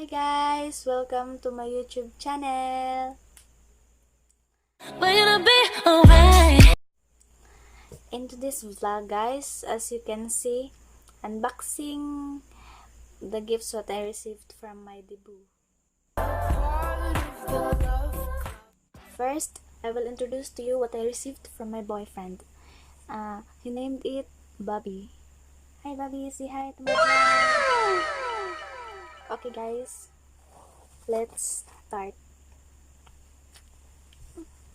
Hi guys! Welcome to my YouTube channel! We're gonna be alright. Into this vlog guys, as you can see, unboxing the gifts what I received from my debut. First, I will introduce to you what I received from my boyfriend. He named it Bobby. Hi Bobby, say hi to my vlog! Okay guys, let's start.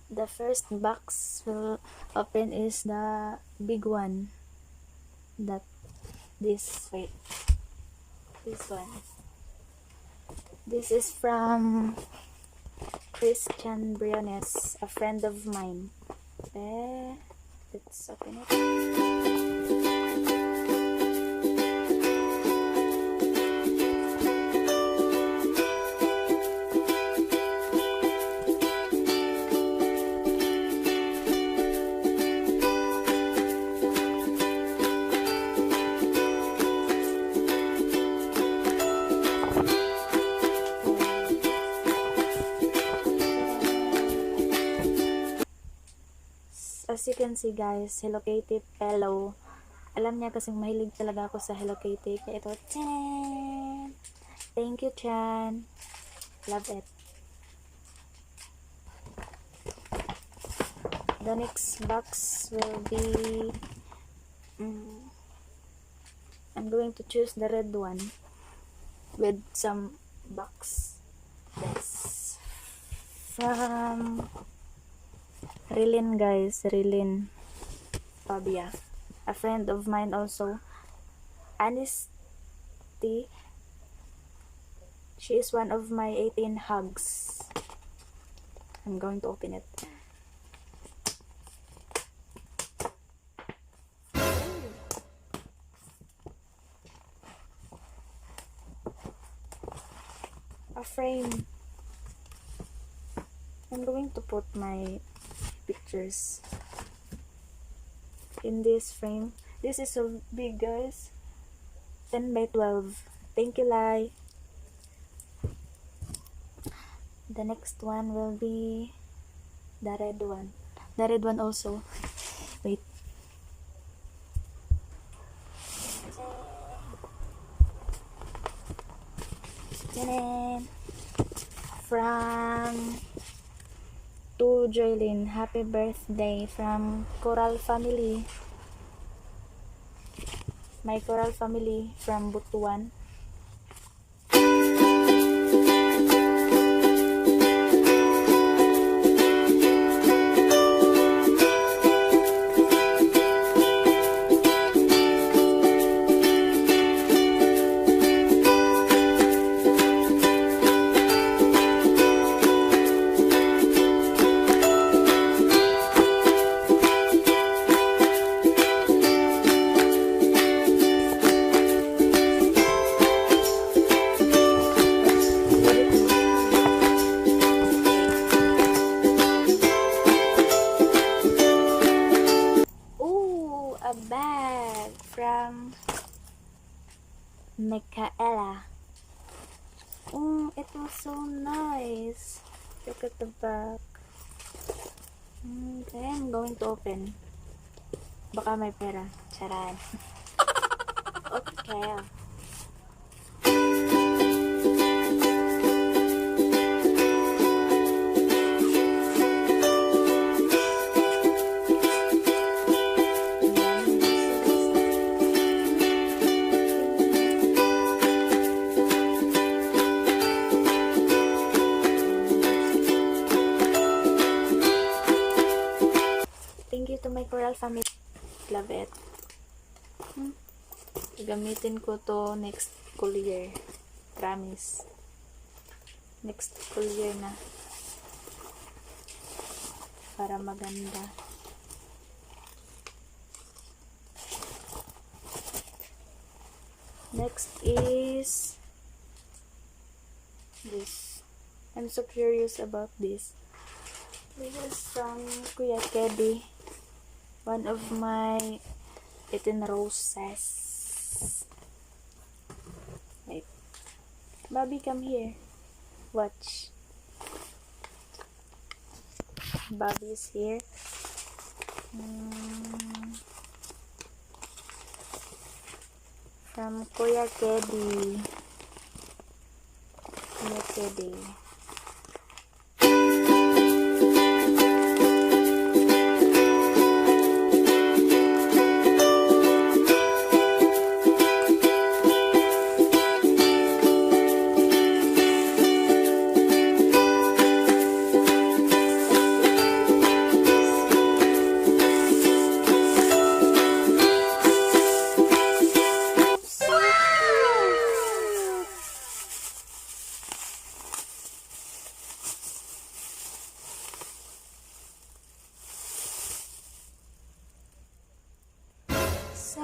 The first box we'll open is the big one. This one. This is from Christian Briones, a friend of mine. Let's open it. As you can see guys, Hello Kitty pillow. Alam niya kasing mahilig talaga ako sa Hello Kitty. Kaya ito, Chan! Thank you, Chan. Love it. The next box will be I'm going to choose the red one with some box. Yes. From Rilin guys, Rilin Fabia, a friend of mine also. Anisty, she is one of my 18 hugs. I'm going to open it. A frame. I'm going to put my pictures in this frame. This is so big guys, 10 by 12. Thank you, Lai. The next one will be the red one also. Wait, from to Joylyn, happy birthday from Coral family. My Coral family from Butuan. A bag from Michaela. Oh, it was so nice. Look at the back. Okay, I'm going to open. Baka may pera. Charan. Okay. Thank you to my Coral family. Love it. Gamitin ko to next school year. Promise. Next school year na. Para maganda. Next is this. I'm so curious about this. This is from Kuya Kedi. One of my 18 roses. Wait. Bobby, come here. Watch. Bobby is here. From Kuya Kedi. Kuya Kedi.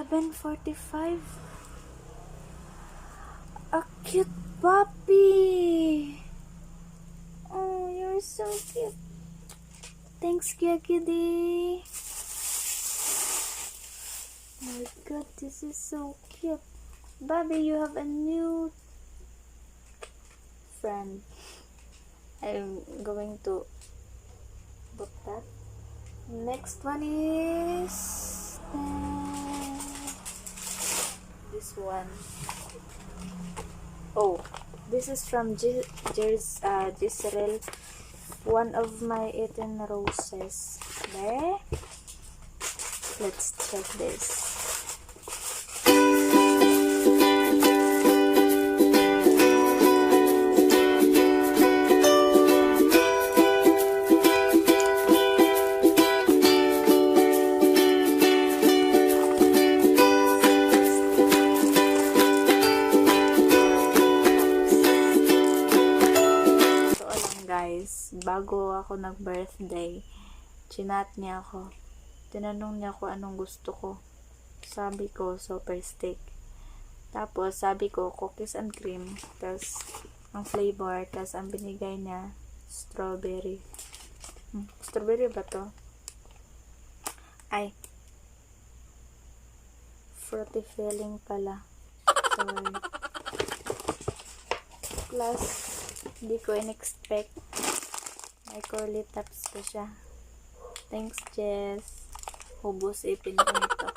$7.45. A cute puppy. Oh, you're so cute. Thanks, Kuya Kitty. Oh my god, this is so cute. Bobby, you have a new friend. I'm going to book that. Next one is this one. Oh, this is from Giselle, one of my eaten roses. There. Let's check this. Bago ako nag-birthday, chinat niya ako. Tinanong niya ko anong gusto ko. Sabi ko, super steak. Tapos, sabi ko, cookies and cream. Tapos, ang flavor. Tapos, ang binigay niya, strawberry. Strawberry ba to? Ay. Fruity filling pala. Sorry. Plus, hindi ko in-expect. May curly tops pa siya. Thanks, Jess. Hubos ipin ko nito.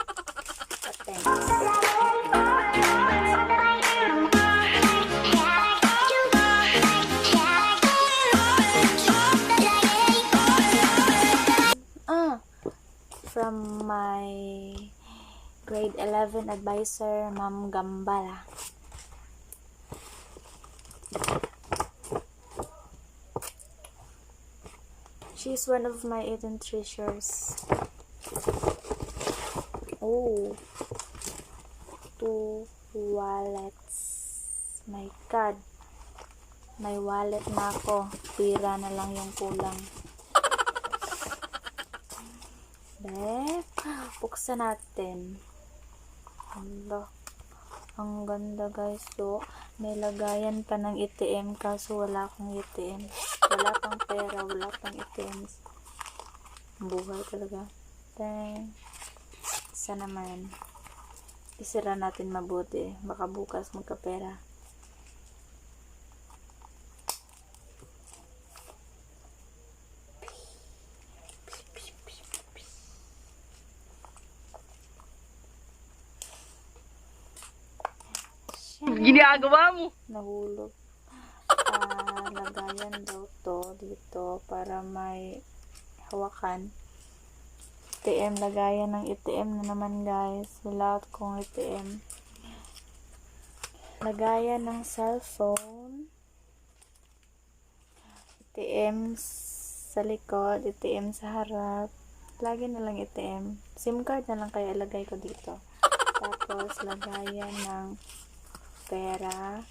But thanks. From my grade 11 advisor, Ma'am Gambala. She's one of my hidden treasures. Oh, 2 wallets. My God. May wallet na ako. Pira na lang yung kulang. Buksan natin. Hala. Ang ganda, guys. So, may lagayan pa ng ATM kaso wala akong ATM. Wala pang pera, wala pang ATM. Buhay talaga. Then, isa naman. Isira natin mabuti. Baka bukas magkapera. Ginagawa mo? Nahulog. Lagayan daw to dito para may hawakan. ATM, lagayan ng ATM na naman, guys. Wala akong ATM. Lagayan ng cellphone. ATM sa likod, ATM sa harap. Lagi na lang ATM. SIM card na lang kaya ilagay ko dito. Tapos, lagayan ng pera.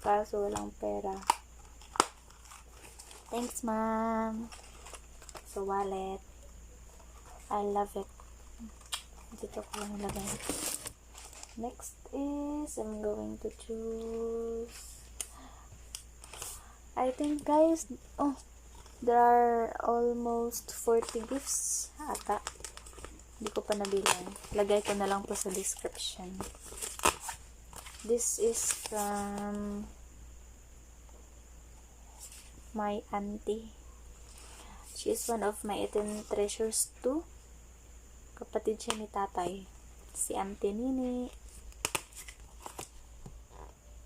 Kaso walang pera. Thanks, ma'am. So, wallet. I love it. Dito ko lang ilagay. Next is, I'm going to choose. I think, guys, there are almost 40 gifts ata. Hindi ko pa nabilang. Lagay ko na lang po sa description. This is from my auntie. She is one of my 18 treasures too. Kapatid siya ni tatay. Si Auntie Nini.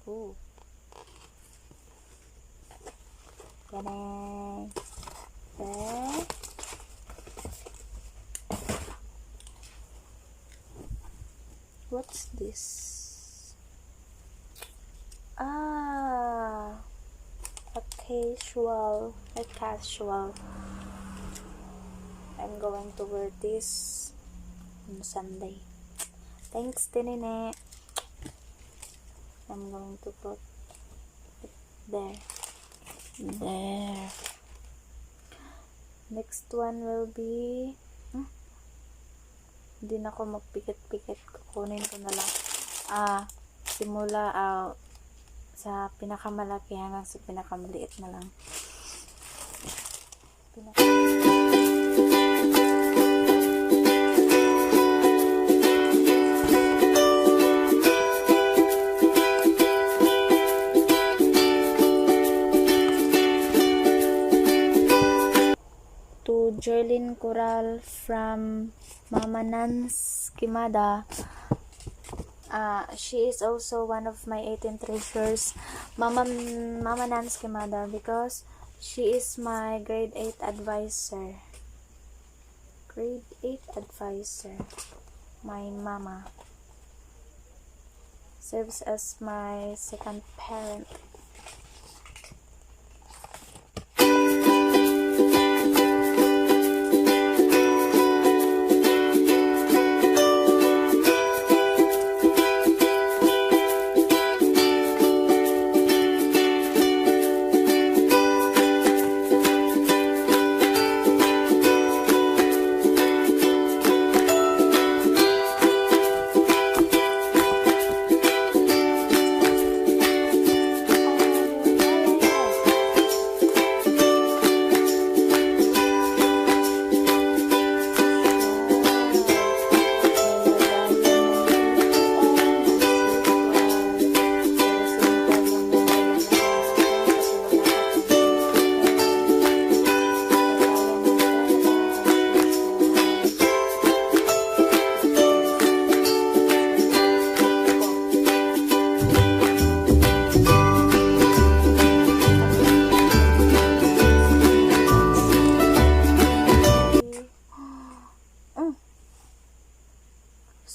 Oh. Ganun. Okay. What's this? Ah, a casual. I'm going to wear this on Sunday. Thanks, Tinine. I'm going to put it there. There. Next one will be hindi na ako magpikit-pikit, kukunin ko na lang simula sa pinakamalaki hanggang sa pinakamaliit na lang. To Jerlyn Coral from Mama Nance Kimada. She is also one of my 18 treasures. Mama Nance Kimada, because she is my grade 8 advisor. Grade 8 advisor. My mama serves as my second parent.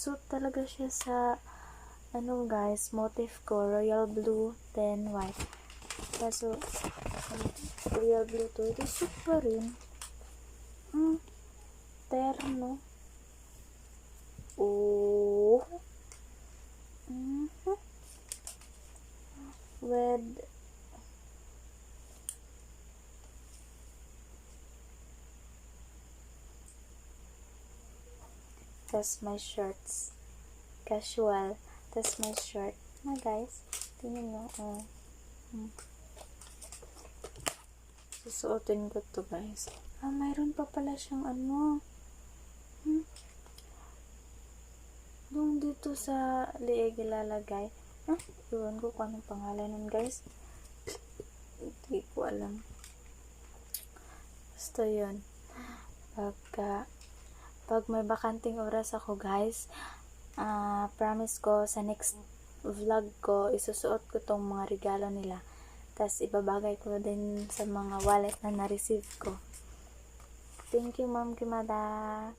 Suit talaga siya sa guys, motif ko, royal blue then white. Kaso royal blue to, ito suit pa rin. Terno. Oh. With that's my shirts. Casual. That's my shirt. Guys. Tingnan nyo. Susuotin ko to, guys. Mayroon pa pala siyang Doon dito sa liig ilalagay. Iwan ko kung anong pangalan nun, guys. Hindi ko alam. Basta yun. Pag may bakanting oras ako, guys, promise ko sa next vlog ko, isusuot ko tong mga regalo nila. Tapos ibabagay ko din sa mga wallet na na-receive ko. Thank you, Ma'am Kimada.